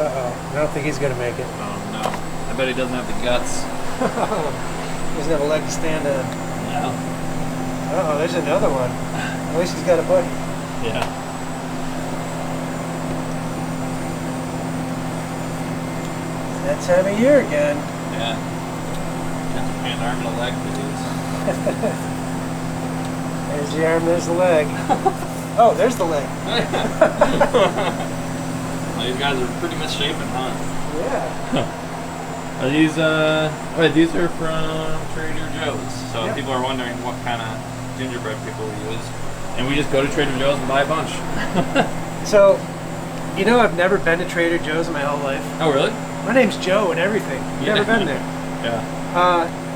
Uh-oh. I don't think he's going to make it. Oh, no. I bet he doesn't have the guts. He doesn't have a leg to stand on. No. Uh-oh, there's another one. At least he's got a buddy. Yeah. It's that time of year again. Yeah. Got the hand, arm, and a leg for these. There's the arm, there's the leg. Oh, there's the leg. Well, these guys are pretty misshapen, huh? Yeah. Are these, these are from Trader Joe's. So Yep. people are wondering what kind of gingerbread people use. And we just go to Trader Joe's and buy a bunch. So, you know, I've never been to Trader Joe's in my whole life. Oh, really? My name's Joe and everything. Never been there. Yeah.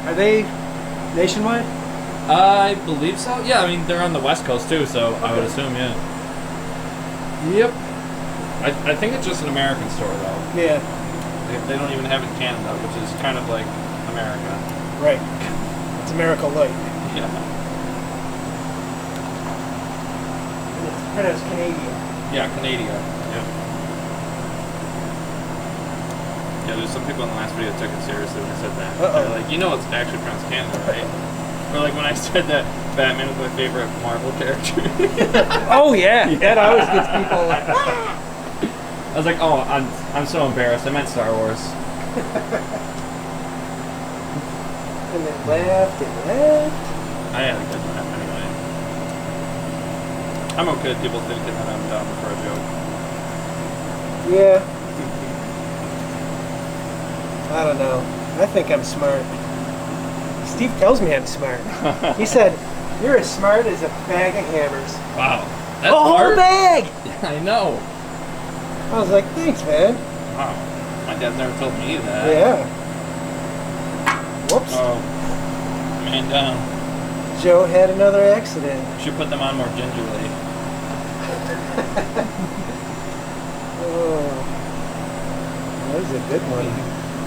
Are they nationwide? I believe so. Yeah, I mean, they're on the West Coast too, so I would assume, yeah. Yep. I think it's just an American store, though. Yeah. They don't even have it in Canada, which is kind of like America. Right. It's America Light. Yeah. It's pronounced Canadian. Yeah, Canada. Yep. Yeah, there's some people in the last video that took it seriously when I said that. They're like, you know it's actually pronounced Canada, right? Or like when I said that Batman is my favorite Marvel character. Oh yeah. That always gets people like, I was like, oh, I'm so embarrassed. I meant Star Wars. and then left and left. I had a good laugh anyway. I'm okay with people thinking that I'm dumb for a joke. Yeah. I don't know. I think I'm smart. Steve tells me I'm smart. He said, "You're as smart as a bag of hammers." Wow. That's a whole smart. bag! I know. I was like, thanks, man. Wow. My dad's never told me that. Yeah. Whoops. Oh. Man down. Joe had another accident. Should put them on more gingerly. Oh. That was a good one.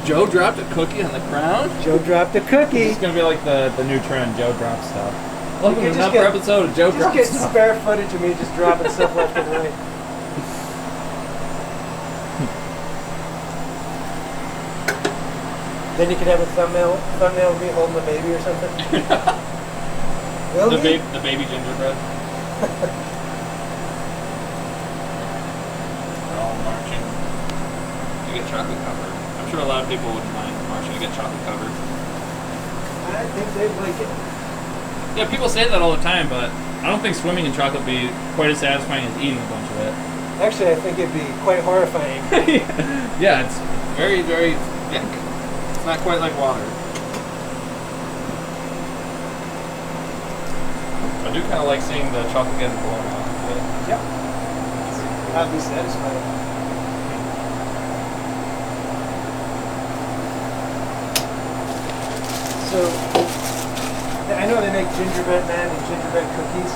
Joe dropped a cookie on the ground? Joe dropped a cookie. It's going to be like the new trend, Joe drops stuff. Welcome to just another get- episode of Joe Just Drops get Stuff. spare footage of me just dropping stuff left and right. Then you could have a thumbnail of me holding the baby or something. Will you? The baby gingerbread. They're all marching to get chocolate covered. I'm sure a lot of people wouldn't mind marching to get chocolate covered. I think they'd like it. Yeah, people say that all the time, but I don't think swimming in chocolate would be quite as satisfying as eating a bunch of it. Actually, I think it'd be quite horrifying. Yeah, it's very, very thick. It's not quite like water. I do kind of like seeing the chocolate getting blown out. Yep. I'd be satisfied. So, I know they make gingerbread man and gingerbread cookies.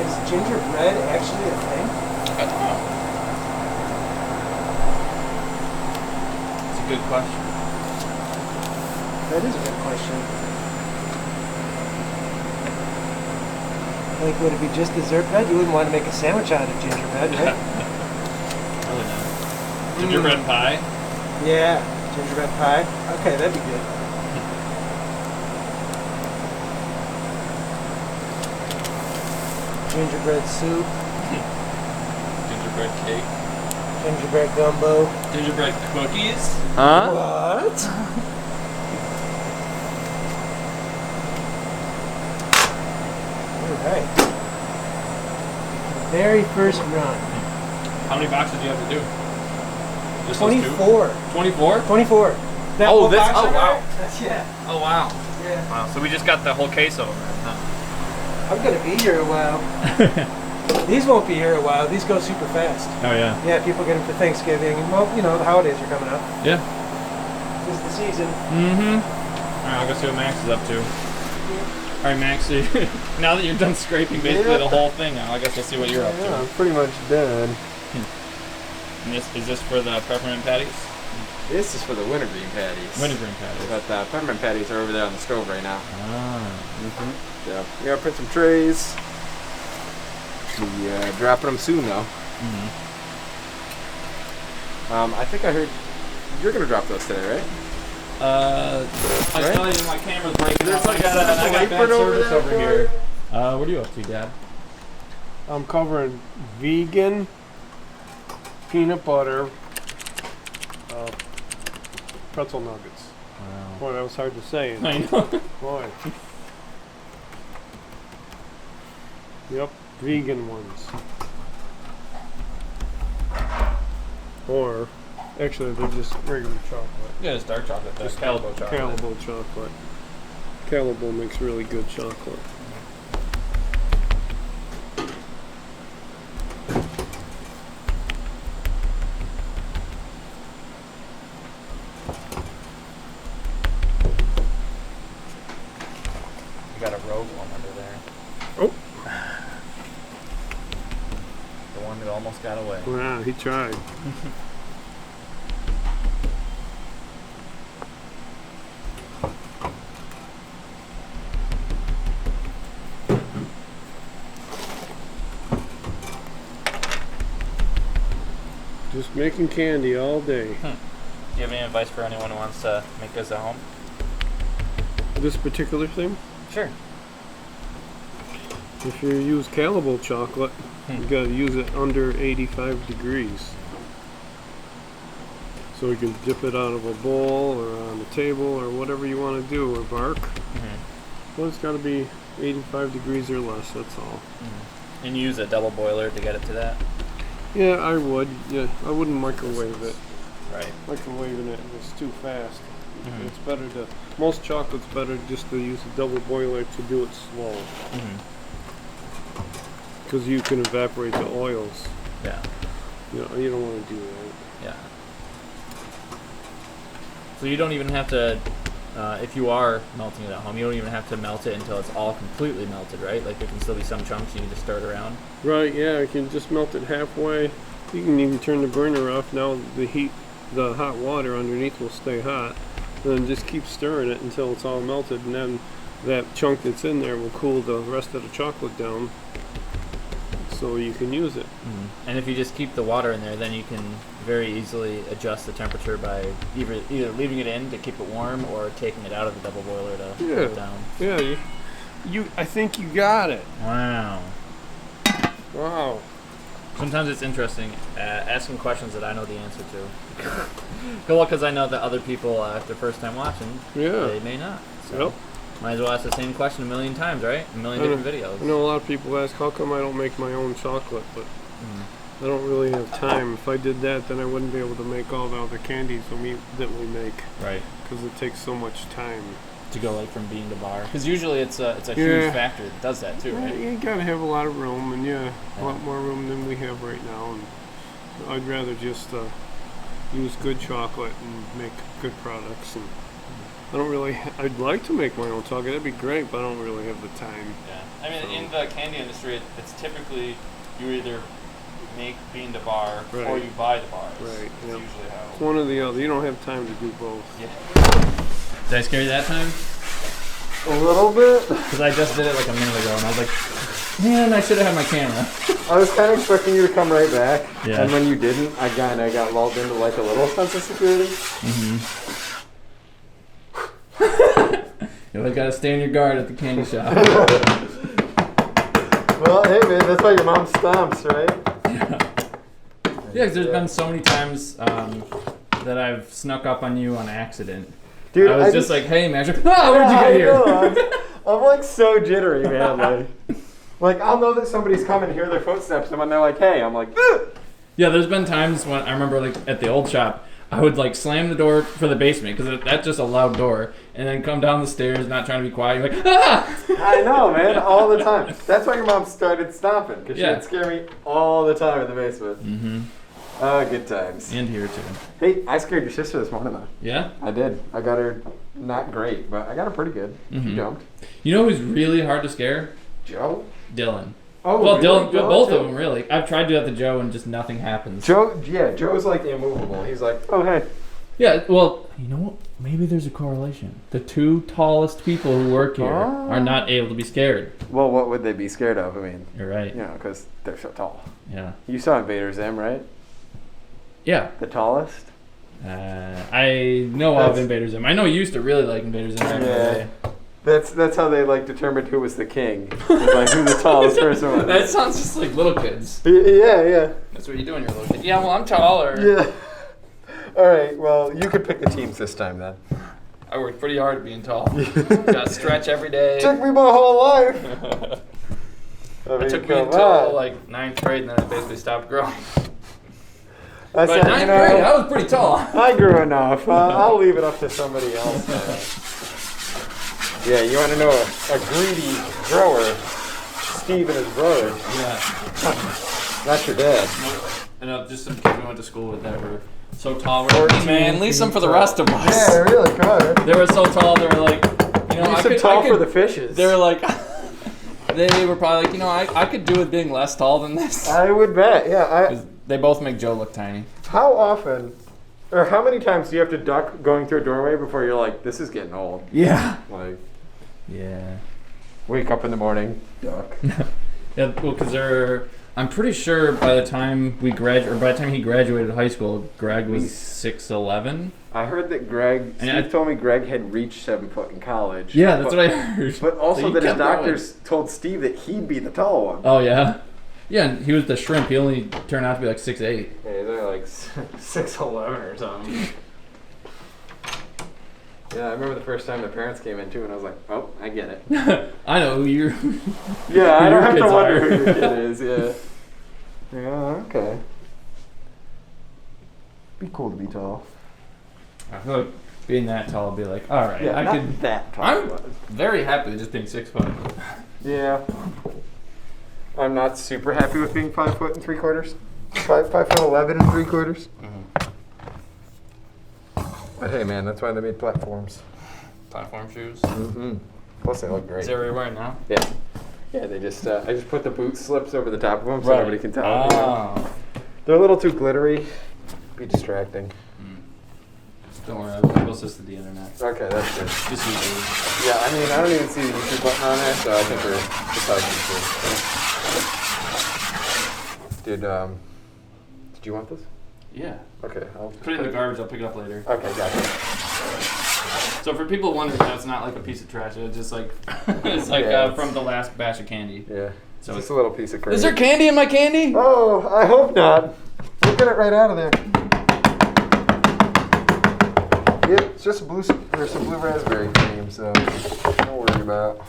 Is gingerbread actually a thing? I don't know. It's a good question. That is a good question. Like, would it be just dessert bread? You wouldn't want to make a sandwich out of gingerbread, right? Really not. Gingerbread pie? Yeah, gingerbread pie. Okay, that'd be good. Gingerbread soup, Gingerbread cake. gingerbread gumbo. Gingerbread cookies? What? Alright. Very first run. How many boxes do you have to do? Just 24. 24? 24. That Oh, whole this- box oh, right wow. there? That's, yeah. Oh, wow. Yeah. Wow, so we just got the whole case over it, huh? I'm gonna be here a while. These won't be here a while. These go super fast. Oh, yeah. Yeah, people get them for Thanksgiving. Well, you know, the holidays are coming up. Yeah. This is the season. Mm-hmm. All right, I'll go see what Max is up to. All right, Max, so now that you're done scraping basically the whole thing out, I guess we'll see what you're up to. I'm pretty much done. And is this for the peppermint patties? This is for the wintergreen patties. Wintergreen patties. But the peppermint patties are over there on the stove right now. Ah. So we gotta print some trays. We dropping them soon though. Mm-hmm. I think I heard you're gonna drop those today, right? I tell you, my camera's breaking There's up. like I got bad apron over service there over for here. What are you up to, Dad? I'm covering vegan peanut butter pretzel nuggets. Wow. Boy, that was hard to say. I know. Boy. Yep, vegan ones. Or, actually, they're just regular chocolate. Yeah, it's dark chocolate. Just Calabo chocolate. Calabo chocolate. Calabo makes really good chocolate. You got a rogue one under there. Oh. The one that almost got away. Wow, he tried. Just making candy all day. Do you have any advice for anyone who wants to make this at home? This particular thing, Sure. if you use Calabo chocolate, you gotta use it under 85 degrees. So you can dip it out of a bowl or on the table or whatever you want to do, or bark. Well, it's gotta be 85 degrees or less, that's all. And you use a double boiler to get it to that? Yeah, I would. Yeah, I wouldn't microwave it. Right. Microwaving it is too fast. It's better to, most chocolate's better just to use a double boiler to do it slow. Because you can evaporate the oils. Yeah. You know, you don't want to do that. Yeah. So you don't even have to, if you are melting it at home, you don't even have to melt it until it's all completely melted, right? Like there can still be some chunks you can just stir it around. Right, yeah, you can just melt it halfway. You can even turn the burner off. Now the hot water underneath will stay hot. And then just keep stirring it until it's all melted, and then that chunk that's in there will cool the rest of the chocolate down so you can use it. And if you just keep the water in there, then you can very easily adjust the temperature by either leaving it in to keep it warm or taking it out of the double boiler to cool it down. Yeah, I think you got it. Wow. Wow. Sometimes it's interesting asking questions that I know the answer to. Well, because I know that other people, if they're first time watching, they may not. So might as well ask the same question a million times, right? A million different videos. I know a lot of people ask, how come I don't make my own chocolate? But I don't really have time. If I did that, then I wouldn't be able to make all the other candies that we make. Right. Because it takes so much time. To go like from bean to bar. Because usually it's a huge factor that does that too, right? You gotta have a lot of room, and a lot more room than we have right now. And I'd rather just use good chocolate and make good products. And I'd like to make my own chocolate. That'd be great, but I don't really have the time. Yeah. I mean, in the candy industry, it's typically you either make bean to bar or you buy the bars. Right. That's usually how. It's one or the other. You don't have time to do both. Yeah. Did I scare you that time? A little bit. Because I just did it like a minute ago, and I was like, man, I should have had my camera. I was kind of expecting you to come right back, Yeah. and when you didn't, I got lulled into like a little sense of security. You always got to stay on your guard at the candy shop. Well, hey man, that's why your mom stomps, right? Yeah, because there's been so many times that I've snuck up on you on accident. Dude, I was just like, hey man, where'd you get here? I'm like so jittery, man. Like I'll know that somebody's coming, hear their footsteps, and when they're like, hey, I'm like, ugh! Yeah, there's been times when I remember like at the old shop, I would like slam the door for the basement because that's just a loud door, and then come down the stairs not trying to be quiet. You're like, ah! I know, man, all the time. That's why your mom started stomping, because she'd scare me all the time in the basement. Good times. And here too. Hey, I scared your sister this morning though. Yeah? I did. I got her not great, but I got her pretty good. She jumped. You know who's really hard to scare? Joe? Dylan. Oh, well, really? Dylan, Joe, both too? of them really. I've tried to do that to Joe and just nothing happens. Joe's like immovable. He's like, oh hey. Yeah, well, you know what? Maybe there's a correlation. The two tallest people who work here are not able to be scared. Well, what would they be scared of? I mean, You're right. you know, because they're so tall. Yeah. You saw Invader Zim, right? Yeah. The tallest? I know of Invader Zim. I know you used to really like Invader Zim back in the day. That's how they like determined who was the king. It's like who the tallest person was. That sounds just like little kids. Yeah. That's what you do when you're a little kid. Yeah, well, I'm taller. Yeah. All right. Well, you could pick the teams this time then. I worked pretty hard at being tall. Got to stretch every day. Took me my whole life. It took me until like 9th grade, and then I basically stopped growing. But 9th grade, I was pretty tall. I grew enough. I'll leave it up to somebody else. Yeah, you want to know a greedy grower? Steve and his brother. Yeah. Not your dad. And just some kids we went to school with that were so tall. We're like, man, leave some for the rest of us. Yeah, really could. They were so tall, they were like, I could tall for the fishes. They were like, they were probably like, I could do with being less tall than this. I would bet, yeah. They both make Joe look tiny. How often, or how many times do you have to duck going through a doorway before you're like, this is getting old? Yeah. Yeah. Wake up in the morning, duck. Yeah, well, because I'm pretty sure by the time he graduated high school, Greg was 6'11". I heard that Steve told me Greg had reached 7 foot in college. Yeah, that's what I heard. But also that his doctors told Steve that he'd be the tall one. Oh, yeah? Yeah, and he was the shrimp. He only turned out to be like 6'8". Yeah, they're like 6'11" or something. Yeah, I remember the first time the parents came in too, and I was like, oh, I get it. I know who you're... Yeah, I don't have to wonder who your kid is, yeah. Yeah, okay. Be cool to be tall. I feel like being that tall would be like, all right, yeah, I not could... that tall. I'm very happy with just being 6 foot. Yeah. I'm not super happy with being 5 foot and 3/4. 5'11" and 3/4. But hey, man, that's why they made platforms. Platform shoes? Mm-hmm. Plus, they look great. Is that what you're wearing now? Yeah. Yeah, they just, I just put the boot slips over the top of them so nobody can tell. Oh. They're a little too glittery. Be distracting. Don't worry, I'll post this to the internet. Okay, that's good. Just use these. Yeah, I mean, I don't even see the YouTube button on there, so I think we're deciding to. Did you want this? Yeah. Okay, I'll put it in the garbage. I'll pick it up later. Okay, gotcha. So for people wondering, that's not like a piece of trash. It's just like it's like from the last batch of candy. Yeah. So it's just a little piece of candy. Is there candy in my candy? Oh, I hope not. We'll get it right out of there. Yep, it's just there's some blue raspberry cream, so don't worry about.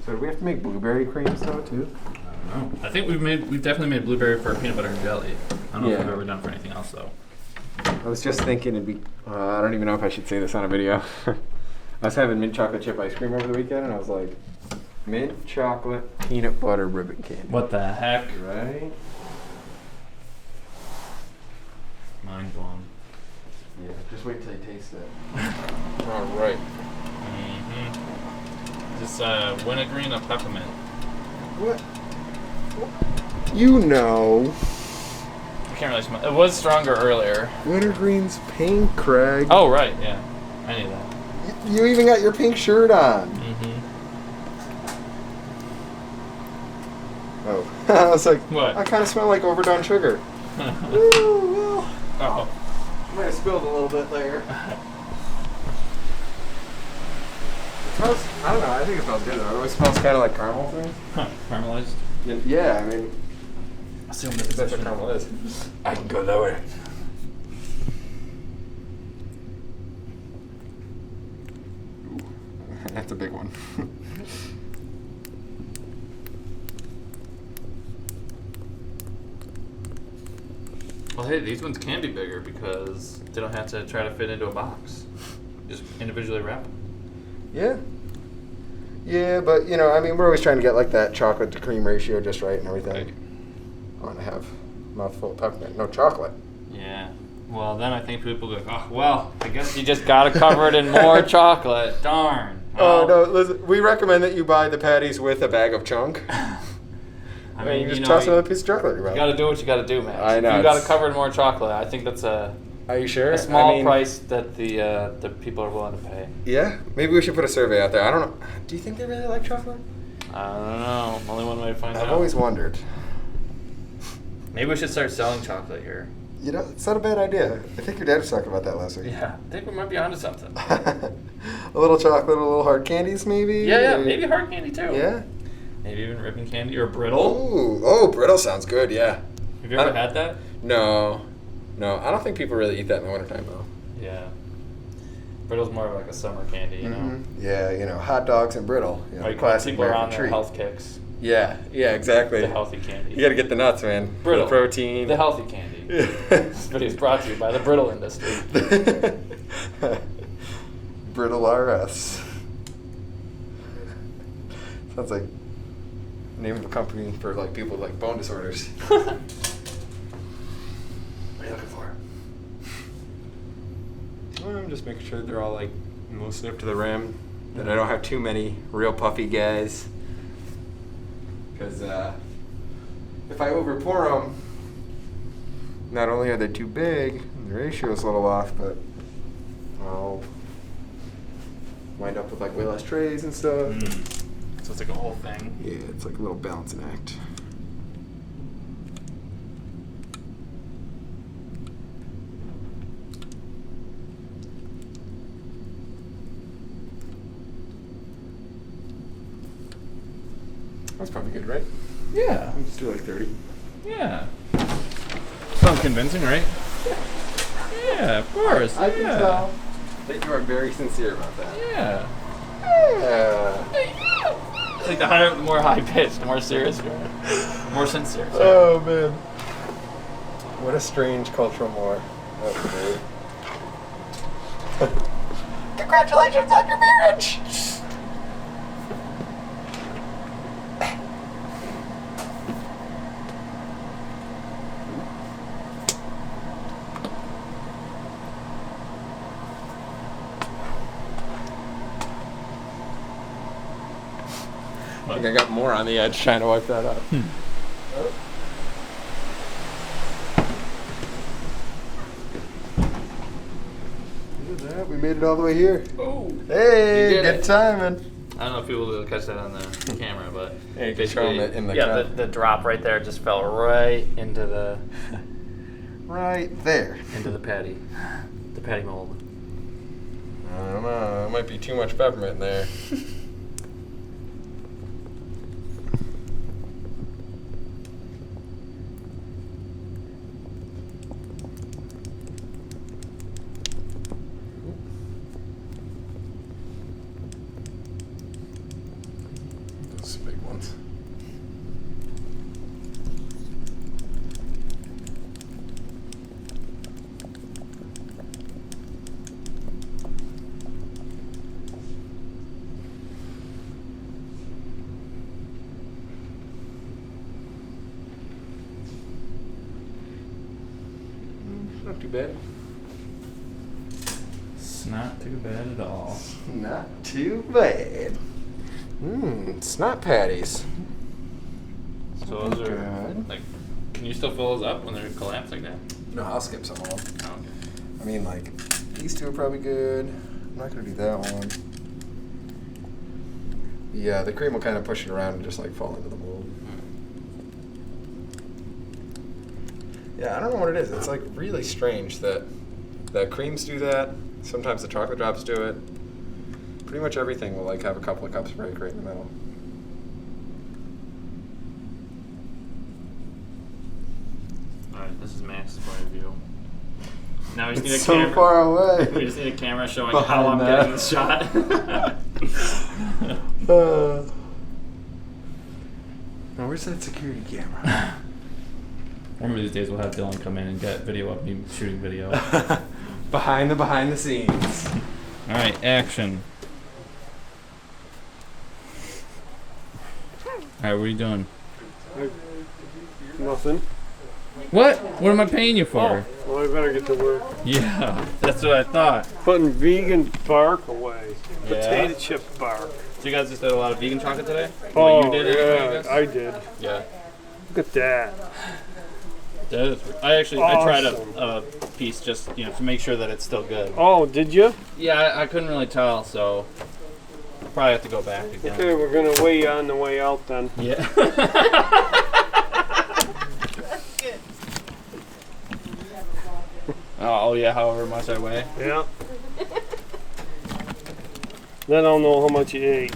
So do we have to make blueberry creams though too? I don't know. I think we've definitely made blueberry for peanut butter and jelly. I don't know if we've ever done for anything else though. I was just thinking it'd be. I don't even know if I should say this on a video. I was having mint chocolate chip ice cream over the weekend, and I was like, mint chocolate peanut butter ribbon candy. What the heck? Right? Mind blown. Yeah, just wait till you taste it. All right. Mm-hmm. Just wintergreen or peppermint? What? You know. I can't really smell. It was stronger earlier. Wintergreen's pink, Craig. Oh, right, yeah. I knew that. You even got your pink shirt on. Mm-hmm. Oh. I was like, what? I kind of smell like overdone sugar. Oh. Might have spilled a little bit there. It smells, I don't know, I think it smells good though. It always smells kind of like caramel to me. Caramelized? Yeah, I mean, Assume that's what caramel is. I can go that way. Ooh, that's a big one. Well, hey, these ones can be bigger because they don't have to try to fit into a box. Just individually wrap them. Yeah. Yeah, but, you know, I mean, we're always trying to get, like, that chocolate to cream ratio just right and everything. Right. I want to have a mouthful of peppermint, no chocolate. Yeah. Well, then I think people go, oh, well, I guess you just got to cover it in more chocolate. Darn. Oh, no, listen, we recommend that you buy the patties with a bag of chunk. I mean, you just toss another piece of chocolate in your mouth. You got to do what you got to do, man. I know. If you got to cover it in more chocolate, I think that's a... Are you sure? A small price that the people are willing to pay. Yeah, maybe we should put a survey out there. I don't know. Do you think they really like chocolate? I don't know. Only one way to find out. I've always wondered. Maybe we should start selling chocolate here. You know, it's not a bad idea. I think your dad was talking about that last week. Yeah, I think we might be onto something. A little chocolate, a little hard candies, maybe? Yeah, maybe hard candy too. Yeah? Maybe even ribbon candy or brittle. Ooh, oh, brittle sounds good, yeah. Have you ever had that? No. No, I don't think people really eat that in the wintertime, though. Yeah. Brittle's more of like a summer candy, you know? Yeah, you know, hot dogs and brittle. You know, Like classic people are on American their treat. health kicks. Yeah, exactly. The healthy candy. You gotta get the nuts, man. Brittle. The protein. The healthy candy. This video is brought to you by the brittle industry. Brittle RS. Sounds like name of a company for like people with like bone disorders. What are you looking for? Well, I'm just making sure they're all like mostly up to the rim. That I don't have too many real puffy guys. Because if I over pour them, not only are they too big, the ratio's a little off, but I'll wind up with like way less trays and stuff. So it's like a whole thing. Yeah, it's like a little balancing act. That's probably good, right? Yeah. I'll just do like 30. Yeah. Sounds convincing, right? Yeah, of course. I can tell that you are very sincere about that. Yeah. Yeah. It's like the more high pitched, the more serious you are. More sincere. Sorry. Oh, man. What a strange cultural war. That was great. Congratulations on your marriage! I think I got more on the edge trying to wipe that up. Look at that, we made it all the way here. Oh. Hey, You did good it. timing. I don't know if people will catch that on the camera, but Yeah, you can show 'em it in the cup. the drop right there just fell right into the Right there. patty mold. I don't know, there might be too much peppermint in there. Those big ones. Not too bad. It's not too bad at all. Not too bad. Snot patties. So those are Good. like, can you still fill those up when they're collapsed like that? No, I'll skip some of them. Oh, okay. I mean, like, these two are probably good. I'm not going to do that one. Yeah, the cream will kind of push it around and just, like, fall into the mold. Yeah, I don't know what it is. It's, like, really strange that creams do that. Sometimes the chocolate drops do it. Pretty much everything will, like, have a couple of cups break right in the middle. Alright, this is Max's point of view. Now we just need It's a so camera. far away. We just need a camera showing Behind how I'm that. getting this shot. Now, where's that security camera? One of these days we'll have Dylan come in and get video of me shooting video. behind the scenes. Alright, action. Alright, what are you doing? Nothing. What? What am I paying you for? Oh, well, I better get to work. Yeah, that's what I thought. Putting vegan bark away. Yeah? Potato chip bark. So you guys just did a lot of vegan chocolate today? Oh, you did it, I yeah, guess? I did. Yeah. Look at that. That is, I tried Awesome. a piece just, to make sure that it's still good. Oh, did you? Yeah, I couldn't really tell, so. probably have to go back again. Okay, we're gonna weigh you on the way out then. Yeah. Oh yeah, however much I weigh. Yeah. Then I'll know how much you ate.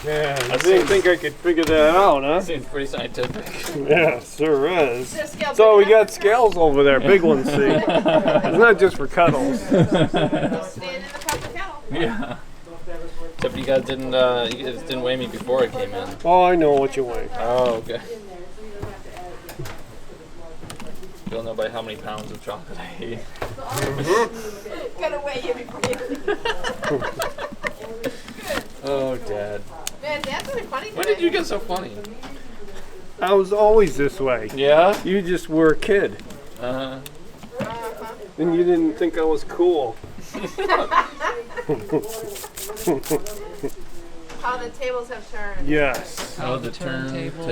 Yeah, I didn't think I could figure that out, huh? Seems pretty scientific. Yeah, sure is. So we got scales over there, big ones, see? It's not just for cuddles. Yeah. Except you guys didn't weigh me before I came in. Oh, I know what you weigh. Oh, okay. You'll know by how many pounds of chocolate I ate. Gotta weigh you before you. Oh, Dad. Man, Dad's really funny today. When did you get so funny? I was always this way. Yeah? You just were a kid. Uh-huh. And you didn't think I was cool. How the tables have turned. Yes. Oh, the turntable.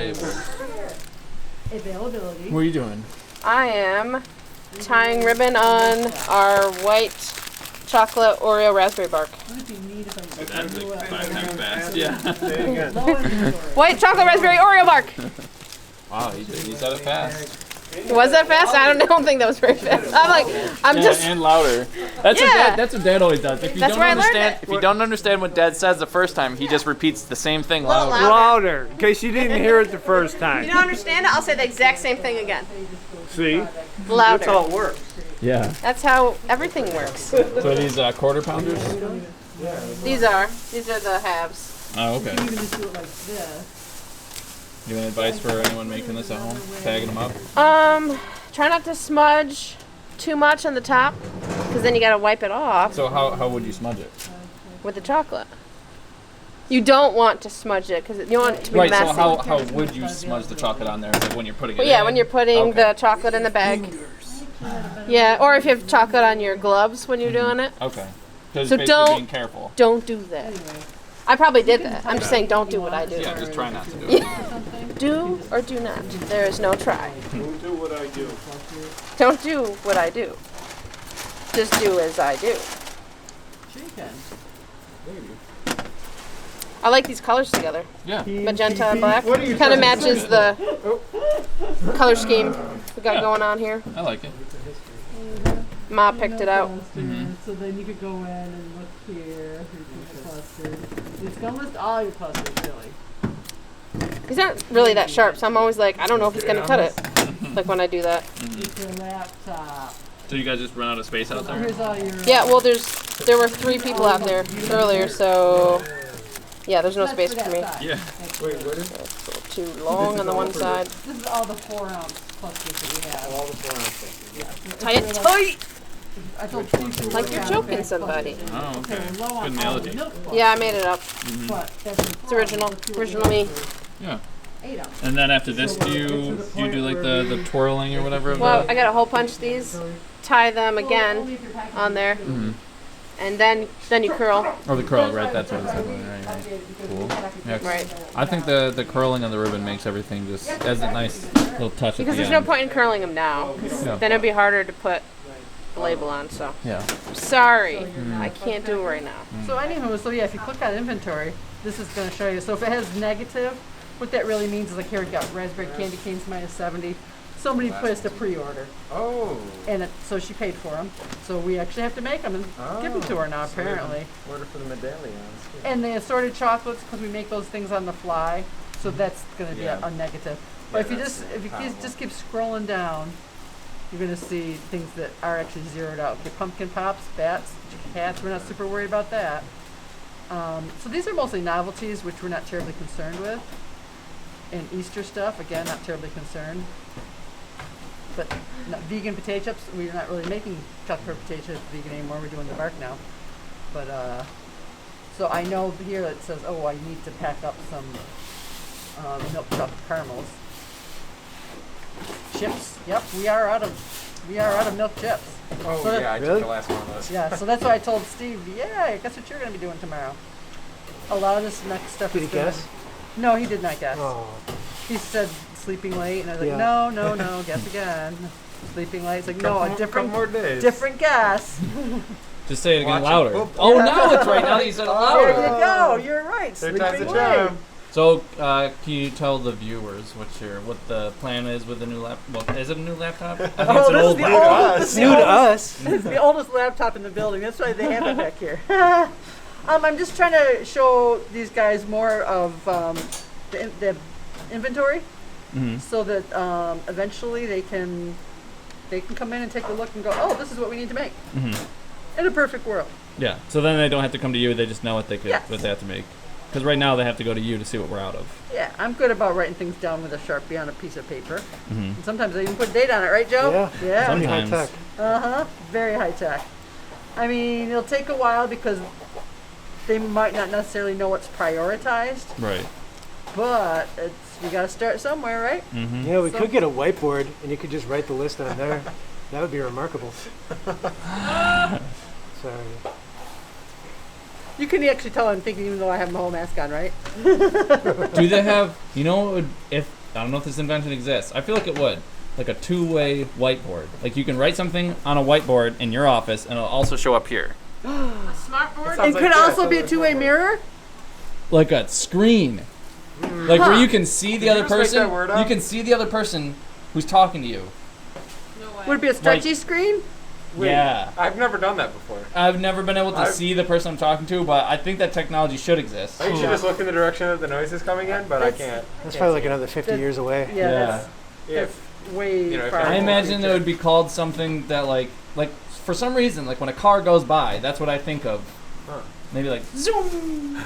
Availability. What are you doing? I am tying ribbon on our white chocolate Oreo raspberry bark. That's like 5 times fast. Yeah. White chocolate raspberry Oreo bark. Wow, you said it fast. Was that fast? I don't think that was very fast. I'm just. And louder. That's what Dad always does. If you That's don't where I learned understand, it. if you don't understand what Dad says the first time, he just repeats the same thing Little louder. Louder, in case you didn't hear it the first time. You don't understand it? I'll say the exact same thing again. See? Louder. That's how it works. Yeah. That's how everything works. So these quarter pounders? These are the halves. Oh, okay. You can just do it like this. You have any advice for anyone making this at home? Tagging them up? Try not to smudge too much on the top, because then you gotta wipe it off So how would you smudge it? with the chocolate. You don't want to smudge it because you want it to be Right, messy. so how would you smudge the chocolate on there? Like when you're putting it Well, in? yeah, when you're putting Okay. the chocolate in the bag. Yeah, or if you have chocolate on your gloves when you're doing it. Okay. So, So basically don't- being careful. Don't do that. I probably did that. I'm just saying don't do what I do. Yeah, just try not to do it. Do or do not. There is no try. Don't do what I do. Don't do what I do. Just do as I do. Chicken. I like these colors together. Yeah. Magenta and black. What are you Kind of trying to matches the color scheme we got going on here. I like it. Ma picked it out. So then you could go in and look here. Here's your clusters. It's gonna list all your clusters, really. He's not really that sharp, so I'm always like, I don't know if he's gonna cut it. Like when I do that. It's your laptop. So you guys just run out of space out there? Here's all your. Yeah, well, there were 3 people out there earlier, so yeah, there's no space for me. Yeah. Wait, what is It's a little too long on the one side. This is all the 4-ounce clusters that we have. all the forms? Tie it tight, I told Steve to like work you're on choking big somebody. clusters. Oh, okay. We're low on Good all the analogy. milk Yeah, I made it up. clusters, but that's It's original me. Yeah. 8 ounce. And then after this, do you do like the twirling or whatever? Of Well, the, I got a hole punch these, tie them again on there, and then you curl. oh, the curl, right? That's what it's doing. Right. Cool. Yeah, 'cause Right. I think the curling on the ribbon makes everything just as a nice little touch Because at there's the no end. point in curling them now. 'Cause Yeah. then it'd be harder to put the label on. So Yeah. sorry, I can't do it right now. So anywho, so yeah, if you click on inventory, this is going to show you. So if it has negative, what that really means is like here we got raspberry candy canes minus 70. Somebody placed a pre-order, Oh. and so she paid for them. So we actually have to make them and give them to her now, apparently. Order for the medallions. And the assorted chocolates, because we make those things on the fly, so that's going to be Yeah. a negative. But if you that's just keep scrolling down, you're going to see things that are actually zeroed out. Okay, pumpkin pops, bats, cats. We're not super worried about that. So these are mostly novelties, which we're not terribly concerned with. And Easter stuff, again, not terribly concerned. But vegan potato chips, we're not really making chocolate potato chips vegan anymore. We're doing the bark now. But so I know here it says, oh, I need to pack up some milk chocolate caramels. Chips. Yep, we are out of milk chips. Oh, So that- yeah, I took the last one of those. Yeah, so that's why I told Steve, yeah, guess what you're going to be doing tomorrow. A lot of this next stuff Did is he gonna- guess? No, he did not guess. Oh. He said sleeping late, and I was like, Yeah. no, guess again. Sleeping late. It's like, no, a different more days. different guess. Just say it again Watch it. louder. Boop. Oh, now it's right. Now that you said it louder. There you go. You're right. Third time's the Sleeping charm. So, can you tell the viewers what the plan is with the new laptop? Well, is it a new laptop? I think it's an this old is the laptop. oldest. New to us. It's the oldest laptop in the building. That's why they have it back here. I'm just trying to show these guys more of the inventory, so that eventually they can come in and take a look and go, oh, this is what we need to make. In a perfect world. Yeah. So then they don't have to come to you. They just know what they Yes. what they have to make. Because right now they have to go to you to see what we're out of. Yeah, I'm good about writing things down with a Sharpie on a piece of paper. And sometimes I even put a date on it, right, Joe? Yeah. Yeah. Pretty high Sometimes. tech. Very high tech. I mean, it'll take a while because they might not necessarily know what's prioritized, Right. but you got to start somewhere, right? Yeah, we could get a whiteboard and you could just write the list on there. That would be remarkable. Sorry. You can actually tell I'm thinking even though I have my whole mask on, right? Do they have? You know, what would, if I don't know if this invention exists. I feel like it would. Like a two-way whiteboard. Like you can write something on a whiteboard in your office, and it'll also show up here. A smart board? It could also be a two-way mirror. Like a screen. Like where you can see the other just make person. that word up? You can see the other person who's talking to you. No way. Would it be a stretchy Like- screen? Yeah. I've never done that before. I've never been able to I've- see the person I'm talking to, but I think that technology should exist. I should just look in the direction that the noise is coming in, but I can't. That's probably like another 50 years away. Yeah, Yeah. that's way You know, if far. I I imagine it would be called something that like for some reason, like when a car goes by, that's what I think of. Huh. Maybe like zoom.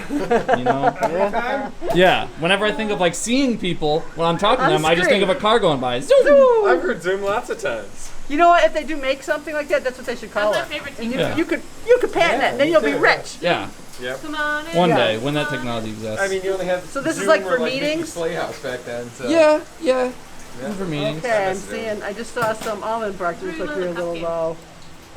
You know? Yeah. Yeah. Whenever I think of like seeing people when I'm talking to On them, I just think of screen. a car going by. Zoom. I've heard Zoom lots of times. You know what? If they do make something like that, that's what they should call That's it. my favorite And TV. Yeah. you could patent it, and then me you'll be too. rich. Yeah. Yep. Come on in. One Yeah. day when that technology exists. I mean, you only had So this is Zoom like or for Mickey's meetings? Playhouse back then. So. yeah. Yeah. For meetings. Okay, I'm That's it. seeing. I just saw some almond bars. Looks like we were a little Cupcake. low.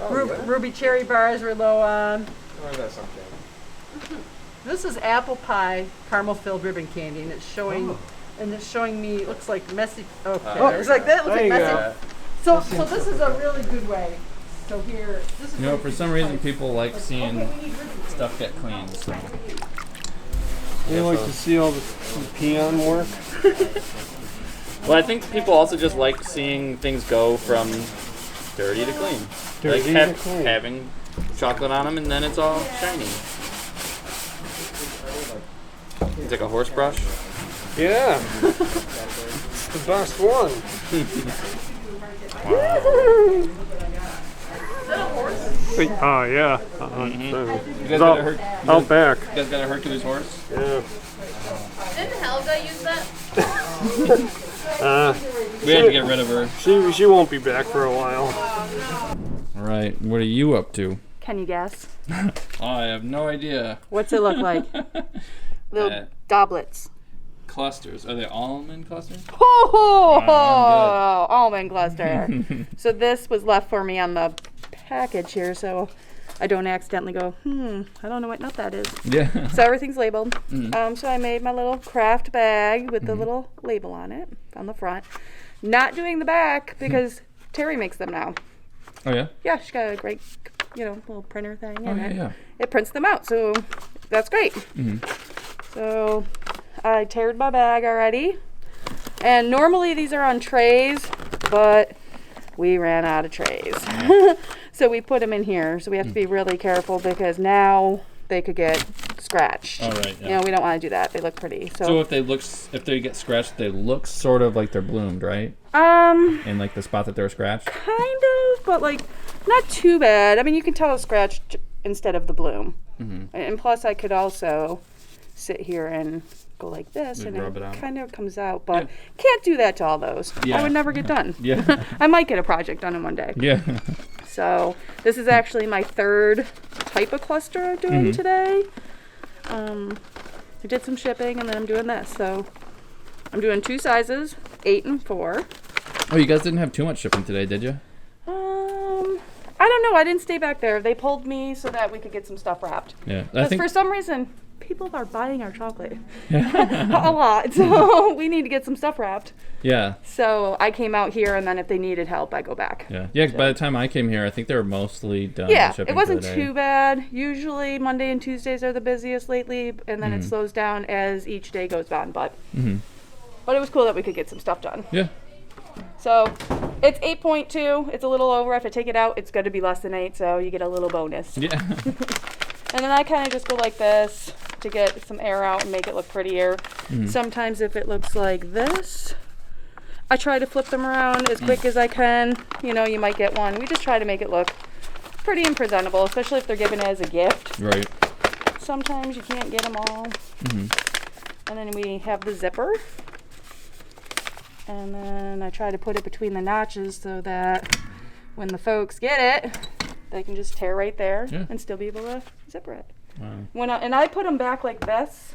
Oh, really? Ruby cherry bars were low on. Oh, that's something. This is apple pie caramel filled ribbon candy, and it's showing. Oh. And it's showing me. It looks like messy. Okay, there it's you like that. It looks There like you messy. go. So this is a really good way. So here, this is. You know, where for you some can reason, place- people like seeing Okay, we need ribbon candy. stuff get cleaned. So. They like to see all the peon work. Well, I think people also just like seeing things go from dirty to clean. Dirty to clean. Having chocolate on them, and then it's all shiny. It's like a horse brush. Yeah. It's the best one. Oh, yeah. You guys It's got a Her- out back. you guys got a Hercules horse? Yeah. Didn't Helga use that? We had to get rid of her. She won't be back for a while. All right, what are you up to? Can you guess? I have no idea. What's it look like? Little Uh, goblets. Clusters. Are they almond clusters? Oh, almond cluster. So this was left for me on the package here, so I don't accidentally go, I don't know what nut that is. Yeah. So everything's labeled. So I made my little craft bag with the little label on it on the front. Not doing the back because Terry makes them now. Oh yeah. Yeah, she's got a great, little printer thing in Oh it. yeah. It prints them out, so that's great. So I teared my bag already. And normally these are on trays, but we ran out of trays. So we put them in here. So we have to be really careful because now they could get scratched. All right. You Yeah. know, we don't want to do that. They look pretty. So if they get scratched, they look sort of like they're bloomed, right? In like the spot that they're scratched. Kind of, but like not too bad. I mean, you can tell it's scratched instead of the bloom. And plus, I could also sit here and go like this, And and rub it it out. kind of comes out. But can't do that to all those. Yeah. I would never get done. Yeah. I might get a project done in one day. Yeah. So this is actually my third type of cluster I'm doing today. I did some shipping, and then I'm doing this. So I'm doing two sizes, 8 and 4. Oh, you guys didn't have too much shipping today, did you? I don't know. I didn't stay back there. They pulled me so that we could get some stuff wrapped. Yeah. Because for some reason, people are buying our chocolate a lot. So we need to get some stuff wrapped. Yeah. So I came out here, and then if they needed help, I go back. Yeah. Yeah. So. By the time I came here, I think they were mostly done. Yeah. It wasn't too bad. Usually Monday and Tuesdays are the busiest lately, and then it slows down as each day goes on. But it was cool that we could get some stuff done. Yeah. So it's 8.2. It's a little over. If I take it out, it's going to be less than 8, so you get a little bonus. Yeah. And then I kind of just go like this to get some air out and make it look prettier. Sometimes if it looks like this, I try to flip them around as quick as I can. You know, you might get one. We just try to make it look pretty and presentable, especially if they're given as a gift. Right. Sometimes you can't get them all. And then we have the zipper. And then I try to put it between the notches so that when the folks get it, they can just tear right there and still be able to zipper it. Wow. And I put them back like this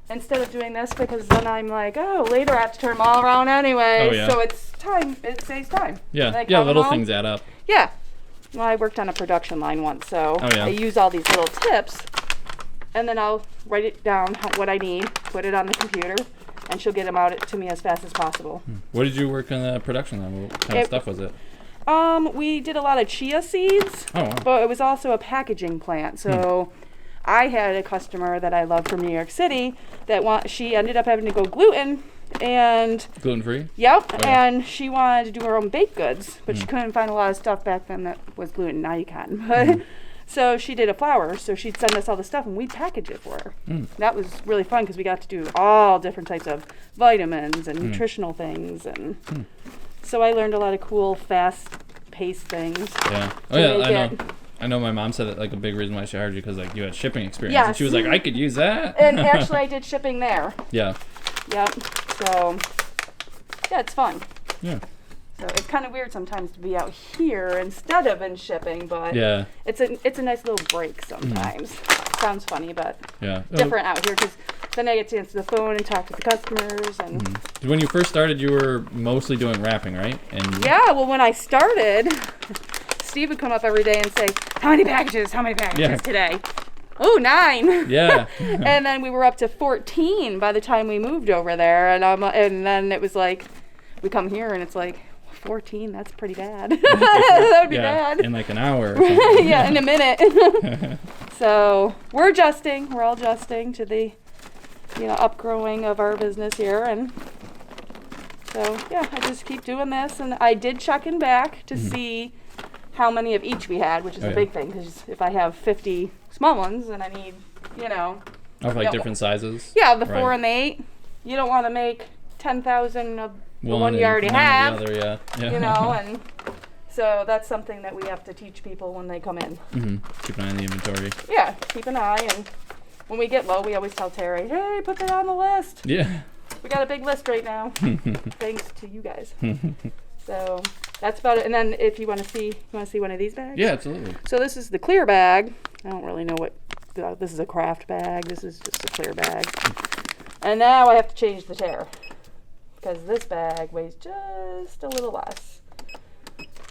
instead of doing this, because then I'm like, oh, later I have to turn them all around anyway. Oh, yeah. So it's time. It saves time. Yeah, yeah, little things add up. Yeah. Well, I worked on a production line once, so I use all these little tips, and then I'll write it down what I need, put it on the computer, and she'll get them out to me as fast as possible. What did you work on the production line? What kind of stuff was it? We did a lot of chia seeds, but it was also a packaging plant. So I had a customer that I love from New York City that she ended up having to go gluten and gluten-free. Yep, and she wanted to do her own baked goods, but she couldn't find a lot of stuff back then that was gluten. Now you can, but. So she did a flour, so she'd send us all the stuff and we'd package it for her. That was really fun because we got to do all different types of vitamins and nutritional things. And so I learned a lot of cool, fast-paced things. Yeah. Oh, yeah, I know my mom said that like a big reason why she hired you because like you had shipping experience. Yes. And she was like, I could use that. And actually I did shipping there. Yeah. Yep. So, yeah, it's fun. Yeah. So it's kind of weird sometimes to be out here instead of in shipping, but it's a nice little break sometimes. Sounds funny, but different out here because then I get to answer the phone and talk to the customers. And when you first started, you were mostly doing wrapping, right? And yeah, well, when I started, Steve would come up every day and say, how many packages today? Oh, 9. Yeah. And then we were up to 14 by the time we moved over there. And then it was like, we come here and it's like, 14, that's pretty bad. That would be bad. In like an hour or something. Yeah, in a minute. So we're adjusting. We're all adjusting to the, upgrowing of our business here. And so, yeah, I just keep doing this. And I did check in back to see how many of each we had, which is a big thing. Because if I have 50 small ones, then I need, Of like different sizes? Yeah, the 4 and the 8. You don't want to make 10,000 of the one you already have, the other, and so that's something that we have to teach people when they come in. Keep an eye on the inventory. Yeah, keep an eye, and when we get low, we always tell Terry, hey, put that on the list. Yeah. We got a big list right now, thanks to you guys. So that's about it. And then if you want to see one of these bags? Yeah, absolutely. So this is the clear bag. I don't really know what, this is a craft bag. This is just a clear bag. And now I have to change the tear, because this bag weighs just a little less.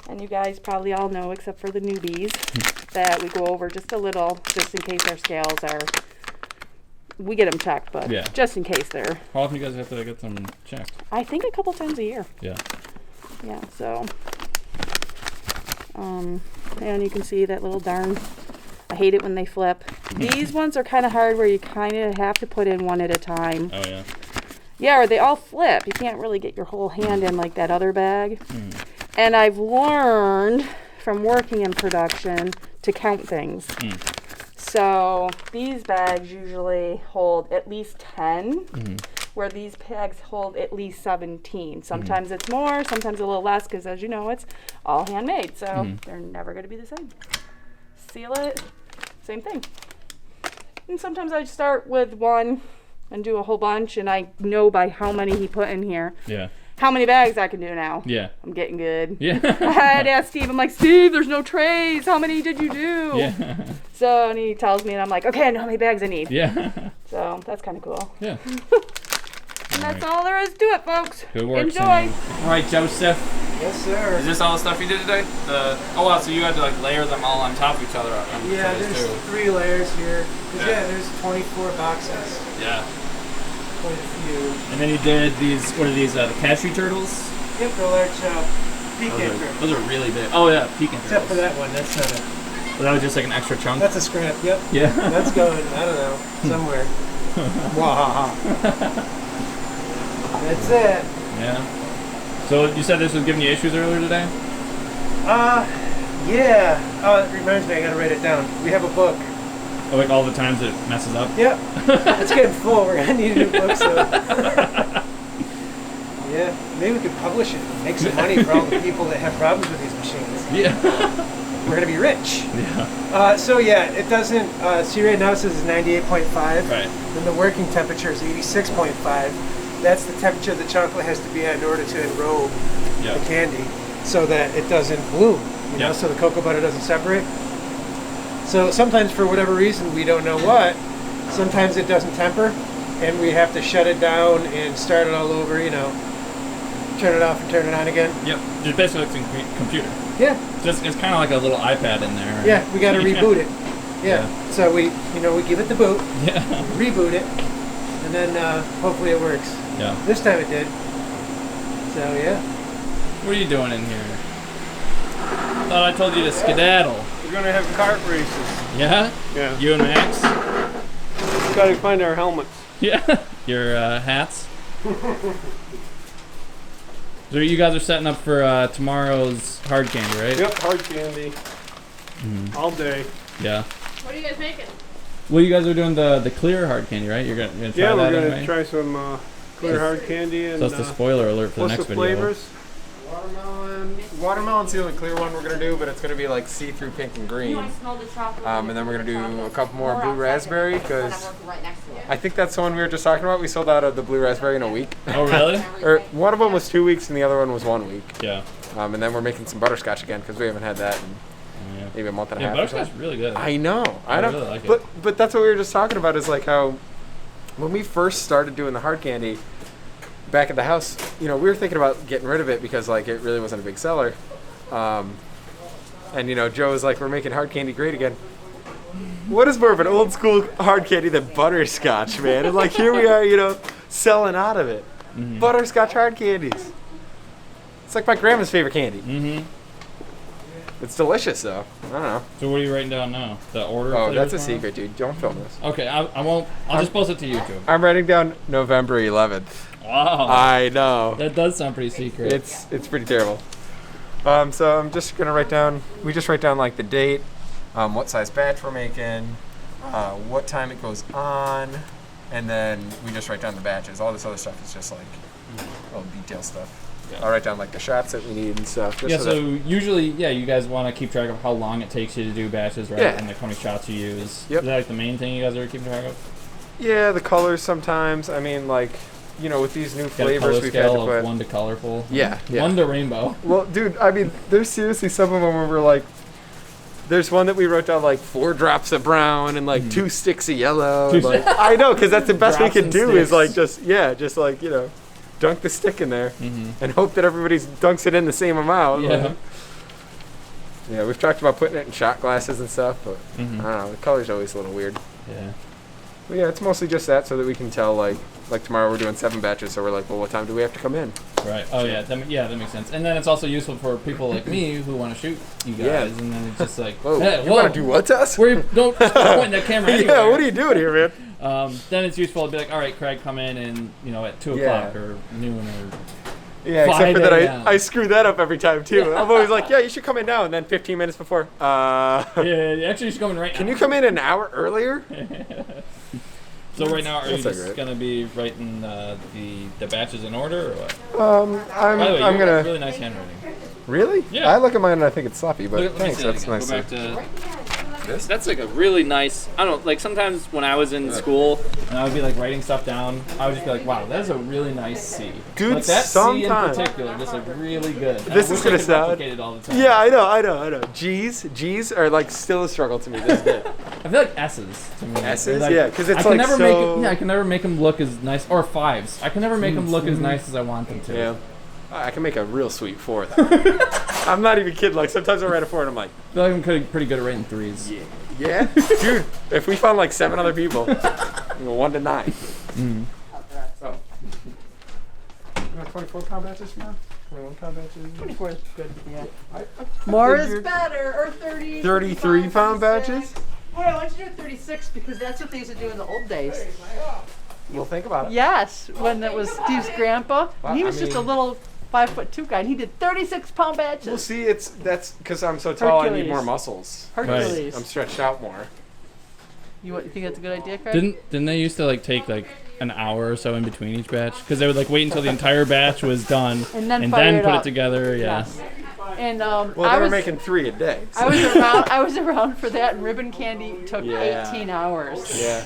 And you guys probably all know, except for the newbies, that we go over just a little, just in case our scales are, we get them checked, but just in case they're... How often do you guys have to get them checked? I think a couple times a year. Yeah. Yeah, so... and you can see that little darn... I hate it when they flip. These ones are kind of hard where you kind of have to put in one at a time. Oh, yeah. Yeah, or they all flip. You can't really get your whole hand in like that other bag. And I've learned from working in production to count things. So these bags usually hold at least 10, where these bags hold at least 17. Sometimes it's more, sometimes a little less, because as you know, it's all handmade. So they're never going to be the same. Seal it, same thing. And sometimes I start with one and do a whole bunch, and I know by how many he put in here. Yeah. How many bags I can do now. Yeah. I'm getting good. Yeah. I had to ask Steve, I'm like, Steve, there's no trays. How many did you do? Yeah. So, and he tells me, and I'm like, okay, I know how many bags I need. Yeah. So, that's kind of cool. Yeah. And that's all there is to it, folks. Good work, Enjoy. Cindy. All right, Joseph. Yes, sir. Is this all the stuff you did today? Oh wow, so you had to like layer them all on top of each other. Yeah, there's 3 layers here. Yeah, there's 24 boxes. Yeah. Quite a few. And then you did these, what are these, the cashew turtles? Yep, the large pecan turtles. Those are really big. Oh yeah, pecan turtles. Except for that one, that's not a... Well, that was just like an extra chunk? That's a scrap, yep. Yeah. That's going, I don't know, somewhere. Wahaha. That's it. Yeah. So you said this was giving you issues earlier today? Yeah. Oh, it reminds me, I gotta write it down. We have a book. Oh, like all the times it messes up? Yep. It's getting full. We're gonna need a new book, so. Yeah, maybe we could publish it and make some money for all the people that have problems with these machines. Yeah. We're gonna be rich. Yeah. So yeah, it doesn't, see right now it says it's 98.5. Right. Then the working temperature is 86.5. That's the temperature the chocolate has to be at in order to enrobe the candy so that it doesn't bloom, you know, so the cocoa butter doesn't separate. So sometimes for whatever reason, we don't know what, sometimes it doesn't temper and we have to shut it down and start it all over, you know, turn it off and turn it on again. Yep. Just basically it's a computer. Yeah. Just it's kind of like a little iPad in there. Yeah, we got to reboot it. Yeah. So we give it the boot, reboot it, and then hopefully it works. Yeah. This time it did. So yeah. What are you doing in here? Thought I told you to skedaddle. We're gonna have kart races. Yeah? Yeah. You and Max? Just gotta find our helmets. Yeah. Your hats? So you guys are setting up for tomorrow's hard candy, right? Yep, hard candy. All day. Yeah. What are you guys making? Well, you guys are doing the clear hard candy, right? You're gonna try that we're gonna anyway? try some clear hard candy and. So that's the spoiler alert for the next video. Flavors? Watermelon's the only clear one we're gonna do, but it's gonna be like see-through pink and green. And then we're gonna do a couple more blue raspberry because I think that's the one we were just talking about. We sold out of the blue raspberry in a week. Oh really? Or one of them was 2 weeks and the other one was 1 week. Yeah. And then we're making some butterscotch again because we haven't had that in maybe a month and a half. Butterscotch is really good. I know. I really like but it. But that's what we were just talking about is like how when we first started doing the hard candy back at the house, you know, we were thinking about getting rid of it because like it really wasn't a big seller. And you know, Joe was like, we're making hard candy great again. What is more of an old school hard candy than butterscotch, man? And like here we are, you know, selling out of it. Butterscotch hard candies. It's like my grandma's favorite candy. It's delicious though. I don't know. So what are you writing down now? The order? Oh, that's a tomorrow? secret, dude. Don't film this. Okay, I won't. I'll just post it to YouTube. I'm writing down November 11th. Wow. I know. That does sound pretty secret. It's pretty terrible. So I'm just gonna write down. We just write down like the date, what size batch we're making, what time it goes on, and then we just write down the batches. All this other stuff is just like all detail stuff. Yeah. I'll write down like the shots that we need and stuff. Yeah. So usually, you guys want to keep track of how long it takes you to do batches, right? Yeah. And like how many shots you use. Yep. Is that like the main thing you guys are keeping track of? Yeah, the colors sometimes. I mean, like, you know, with these new flavors we've had to put. 1 to colorful. Yeah. 1 to rainbow. Well, dude, I mean, there's seriously some of them where we're like, there's one that we wrote down like 4 drops of brown and like 2 sticks of yellow. Like, I know, because that's the best we can do is like just like, you know, dunk the stick in there and hope that everybody dunks it in the same amount. Yeah. Like, yeah, we've talked about putting it in shot glasses and stuff, but I don't know, the color's always a little weird. Yeah. But yeah, it's mostly just that so that we can tell like tomorrow we're doing 7 batches, so we're like, well, what time do we have to come in? Right. Oh yeah. That makes sense. And then it's also useful for people like me who want to shoot you guys, and then it's just like, whoa, hey, you want to do what to us? Don't point that camera anywhere. Yeah, what are you doing here, man? Then it's useful to be like, all right, Craig, come in and at 2 o'clock or noon or. Yeah, except for that I screw that up every time too. I'm always like, yeah, you should come in now, and then 15 minutes before. Yeah, actually, you should come in right now. Can you come in an hour earlier? So right now, are you just gonna be writing the batches in order, or what? I'm gonna. Really nice handwriting. Really? Yeah. I look at mine and I think it's sloppy, but thanks. That's That's nice. Go back to this. That's like a really nice. I don't know. Like sometimes when I was in school and I would be like writing stuff down, I would just be like, "Wow, that is a really nice C." Dude, like that sometimes. C in particular, just like really good. This is gonna sound. All the time. Yeah, I know. G's are like still a struggle to me this day. I feel like S's to me. S's, like, yeah, because it's I can like never so. I can never make them look as nice, or 5s. I can never make them look as nice as I want them to. Yeah. I can make a real sweet 4 though. I'm not even kidding. Like sometimes I write a 4 and I'm like, I feel like I'm pretty good at writing 3s. yeah, dude. If we found like 7 other people, 1 to 9. So, 24-pound batches now. 21-pound batches. 24 is good. Yeah. I More is figured better. Or 30. 33-pound batches. Hey, I want you to do 36 because that's what they used to do in the old days. We'll think about it. Yes, when it was Steve's grandpa. Well, He was I just a mean- little 5'2" guy, and he did 36-pound batches. We'll see. That's because I'm so tall. I need Hercules. more muscles. Hercules. I'm stretched out more. You think that's a good idea, Craig? Didn't they used to like take like an hour or so in between each batch? Because they would like wait until the entire batch was done And then fire it put up. it together. Yeah. Yes. And Well, I they were was making 3 a day. I was around. I was around for that, and ribbon candy took Yeah. 18 hours. Yeah.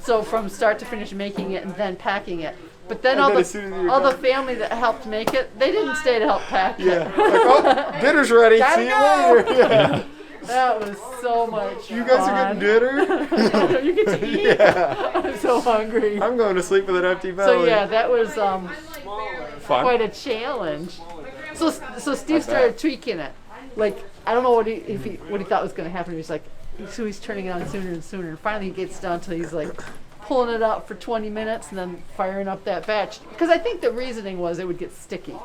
So from start to finish making it and then packing it. But then And all then as soon as you were the done- family that helped make it, they didn't stay to help pack it. Yeah. Like, oh, dinner's ready. Gotta See you go. later. Yeah. That was so much You guys are fun. getting dinner? You get to eat. Yeah. I'm so hungry. I'm going to sleep with an empty belly. So yeah, that was Fun. quite a challenge. So Steve started tweaking it. Like I don't know what he thought was going to happen. He was like, so he's turning it on sooner and sooner. And finally, he gets down to he's like pulling it out for 20 minutes and then firing up that batch. Because I think the reasoning was it would get sticky.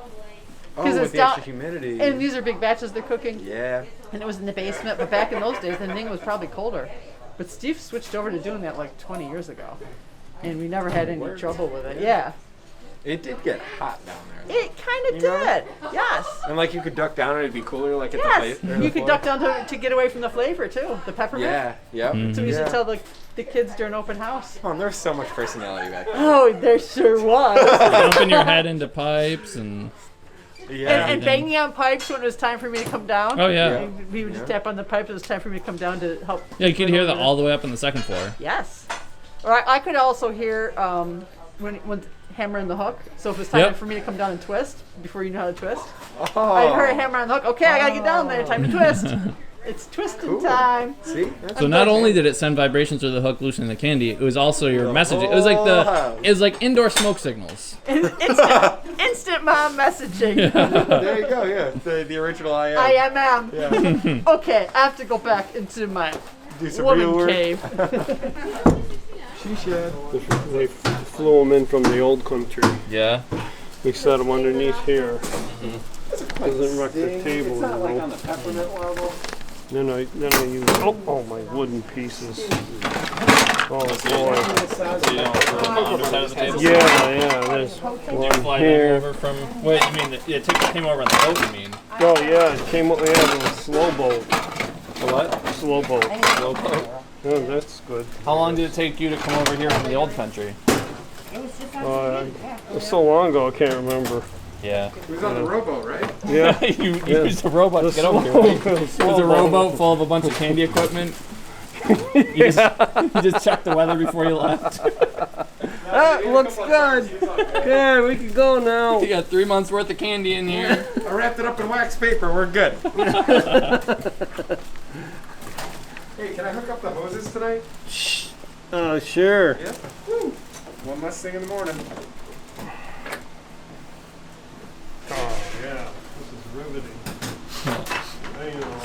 Oh, it's with the down- extra humidity. And these are big batches they're cooking. Yeah. And it was in the basement. But back in those days, the thing was probably colder. But Steve switched over to doing that like 20 years ago. And we never had any trouble with it. Yeah. It did get hot down there. It kind of You know? did. Yes. And like you could duck down and it'd be cooler like at Yes. the place. You could duck down to get away from the flavor too. The peppermint. Yeah. Yep. So we used Yeah. to tell the kids during open house. Oh, and there's so much personality back there. Oh, there sure was. Dumping your head into pipes and. Yeah. and banging on pipes when it was time for me to come down. Oh yeah. And we would just tap on the pipes. It was time for me to come down to help. Yeah, you could hear that that all the way up on the second floor. Yes. Or I could also hear when hammering the hook. So if it was time Yep. for me to come down and twist before you know how to twist, Oh. I'd hear a hammer on the hook. Okay, I gotta get down there. Time to twist. It's twisting Cool. time. See? That's So not only did it send vibrations through the hook, loosening the candy, it was also your The messaging. It was like whole house. it was like indoor smoke signals. Instant mom messaging. There you go. Yeah. The original I am. IMM. Yeah. Okay, I have to go back into my Do some real woman work. cave. She should. They flew them in from the old country. Yeah. We set them underneath here. Doesn't wreck the It's table, you not like know. on the peppermint level. Then I use oh my wooden pieces. Oh boy. Yeah, there's one Fly them here. over from. Wait, you mean it came over on the boat? You mean? Oh yeah, it came up. Yeah, it was a slow boat. What? Slow boat. Slow boat. Oh, that's good. How long did it take you to come over here from the old country? It was so long ago, I can't remember. Yeah. He was on the rowboat, right? Yeah. you Yeah. used a robot The to get over here. slow- Right? the It was slow a boat. rowboat full of a bunch of candy equipment. You just checked the weather before you left. That looks good. Yeah, we can go now. You got 3 months worth of candy in here. I wrapped it up in wax paper. We're good. Hey, can I hook up the hoses tonight? Sure. Yeah. Woo. One less thing in the morning. Oh yeah, this is riveting. I know.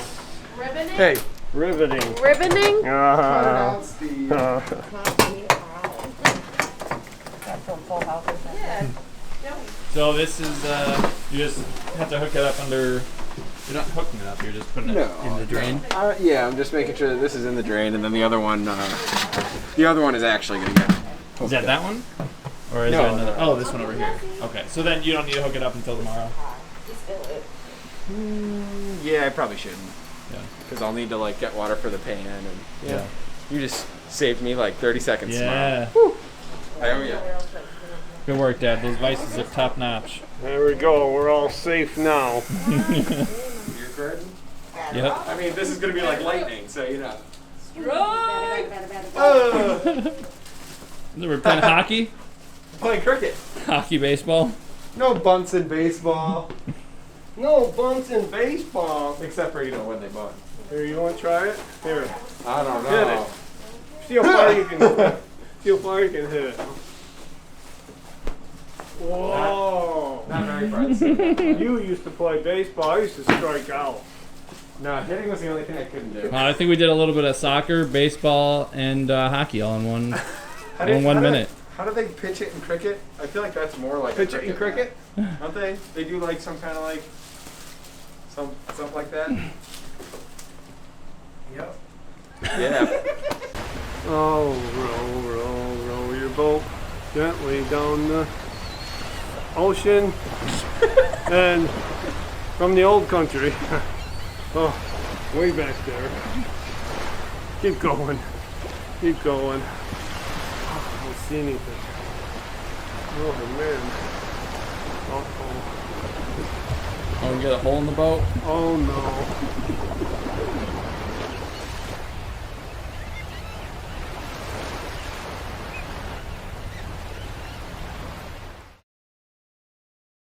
Ribbon Hey. Riveting. Ribboning? Uh, Steve. So this is, you just have to hook it up under, you're not hooking it up, you're just putting it in the drain. Yeah, I'm just making sure that this is in the drain, and then the other one is actually gonna get. Is that that one? Or is No, there another? no. Oh, this one over here. Okay, so then you don't need to hook it up until tomorrow. Yeah, I probably shouldn't. Yeah. Because I'll need to like get water for the pan, and Yeah. you just saved me like 30 seconds Yeah. tomorrow. I owe you. Good work, Dad. Those vices are top notch. there we go. We're all safe now. You're good? Yep. I mean, this is gonna be like lightning, so you know. We're playing hockey? Playing cricket. Hockey, baseball. No bunts in baseball. No bunts in baseball. Except for, when they bunt. Here, you want to try it? Here. I don't know. Hit it. See how far you can. See how far you can hit it. Whoa. Not very friends. You used to play baseball. I used to strike out. No, hitting was the only thing I couldn't do. I think we did a little bit of soccer, baseball, and hockey all in one How in 1 minute. How do they pitch it in cricket? I feel like that's more like Pitch it in cricket? Don't they? They do like some kind of like something like that. Yep. Yeah. Oh, row your boat gently down the ocean and from the old country. Oh, way back there. Keep going. Keep going. Oh, I don't see anything. Oh, man. Uh-oh. Oh, we got a hole in the boat? Oh, no.